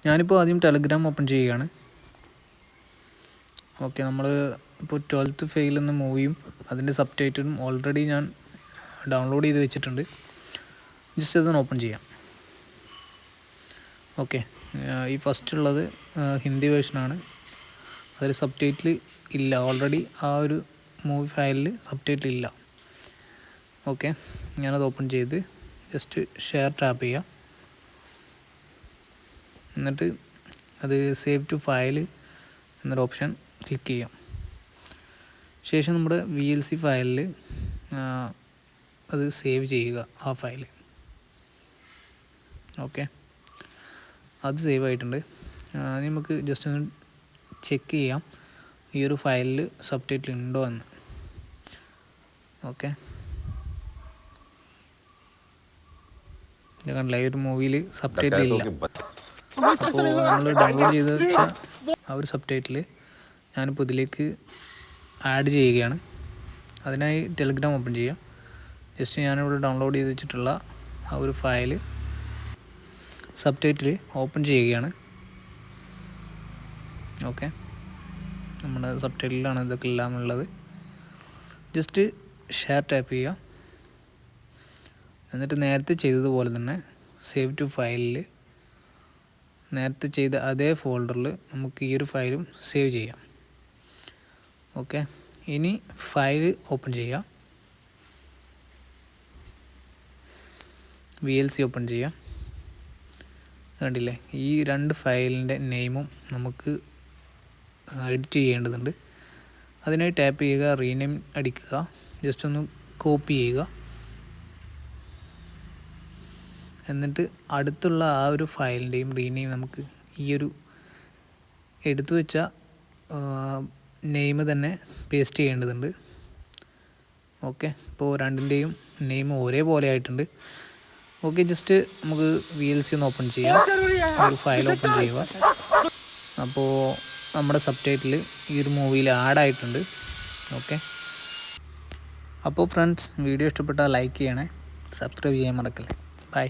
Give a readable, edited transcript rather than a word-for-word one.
ഞാനിപ്പോൾ ആദ്യം Telegram open ചെയ്യുകയാണ്. ഓക്കെ, നമ്മൾ ഇപ്പോൾ 12th ഫെയിൽ എന്ന മൂവിയും അതിൻ്റെ സബ് ടൈറ്റിലും ഓൾറെഡി ഞാൻ ഡൗൺലോഡ് ചെയ്ത് വെച്ചിട്ടുണ്ട്. ജസ്റ്റ് അതൊന്ന് ഓപ്പൺ ചെയ്യാം. ഓക്കെ, ഈ ഫസ്റ്റ് ഉള്ളത് ഹിന്ദി വേർഷനാണ്. അതിൽ സബ് ടൈറ്റിൽ ഇല്ല, ഓൾറെഡി ആ ഒരു മൂവി ഫയലിൽ സബ് ടൈറ്റിൽ ഇല്ല. ഓക്കെ, ഞാനത് ഓപ്പൺ ചെയ്ത് ജസ്റ്റ് ഷെയർ ടാപ്പ് ചെയ്യാം. എന്നിട്ട് അത് സേവ് ടു ഫയൽ എന്നൊരു ഓപ്ഷൻ ക്ലിക്ക് ചെയ്യാം. ശേഷം നമ്മുടെ VLC ഫയലിൽ അത് സേവ് ചെയ്യുക, ആ ഫയൽ. ഓക്കെ, അത് സേവ് ആയിട്ടുണ്ട്. നമുക്ക് ജസ്റ്റ് ഒന്ന് ചെക്ക് ചെയ്യാം ഈ ഒരു ഫയലിൽ സബ് ടൈറ്റിൽ ഉണ്ടോ എന്ന്. ഓക്കെ, കണ്ടില്ല, ഈ ഒരു മൂവിയിൽ സബ് ടൈറ്റിൽ ഇല്ല. അപ്പോൾ നമ്മൾ ഡൗൺലോഡ് ചെയ്ത് വെച്ച ആ ഒരു സബ് ടൈറ്റിൽ ഞാനിപ്പോൾ ഇതിലേക്ക് ആഡ് ചെയ്യുകയാണ്. അതിനായി ടെലഗ്രാം ഓപ്പൺ ചെയ്യാം. ജസ്റ്റ് ഞാനിവിടെ ഡൗൺലോഡ് ചെയ്ത് വെച്ചിട്ടുള്ള ആ ഒരു ഫയൽ സബ് ടൈറ്റിൽ ഓപ്പൺ ചെയ്യുകയാണ്. ഓക്കെ, നമ്മുടെ സബ് ടൈറ്റിലാണ് ഇതൊക്കെ എല്ലാം ഉള്ളത്. ജസ്റ്റ് ഷെയർ ടാപ്പ് ചെയ്യുക. എന്നിട്ട് നേരത്തെ ചെയ്തതുപോലെ തന്നെ സേവ് ടു ഫയലിൽ നേരത്തെ ചെയ്ത അതേ ഫോൾഡറിൽ നമുക്ക് ഈ ഒരു ഫയലും സേവ് ചെയ്യാം. ഓക്കെ, ഇനി ഫയൽ ഓപ്പൺ ചെയ്യുക. VLC ഓപ്പൺ ചെയ്യുക. കണ്ടില്ലേ, ഈ രണ്ട് ഫയലിൻ്റെ നെയിമും നമുക്ക് എഡിറ്റ് ചെയ്യേണ്ടതുണ്ട്. അതിനായി ടാപ്പ് ചെയ്യുക, റീനെയിം അടിക്കുക, ജസ്റ്റ് ഒന്ന് കോപ്പി ചെയ്യുക. എന്നിട്ട് അടുത്തുള്ള ആ ഒരു ഫയലിൻ്റെയും റീനെയിം നമുക്ക് ഈ ഒരു എടുത്തു വെച്ച നെയിം തന്നെ പേസ്റ്റ് ചെയ്യേണ്ടതുണ്ട്. ഓക്കെ, ഇപ്പോൾ രണ്ടിൻ്റെയും നെയിം ഒരേപോലെ ആയിട്ടുണ്ട്. ഓക്കെ, ജസ്റ്റ് നമുക്ക് VLC ഒന്ന് ഓപ്പൺ ചെയ്യാം. ഒരു ഫയൽ ഓപ്പൺ ചെയ്യുക. അപ്പോൾ നമ്മുടെ സബ് ടൈറ്റിൽ ഈ ഒരു മൂവിയിൽ ആഡായിട്ടുണ്ട്. ഓക്കെ, അപ്പോൾ ഫ്രണ്ട്സ്, വീഡിയോ ഇഷ്ടപ്പെട്ടാൽ ലൈക്ക് ചെയ്യണേ, സബ്സ്ക്രൈബ് ചെയ്യാൻ മറക്കല്ലേ. ബൈ.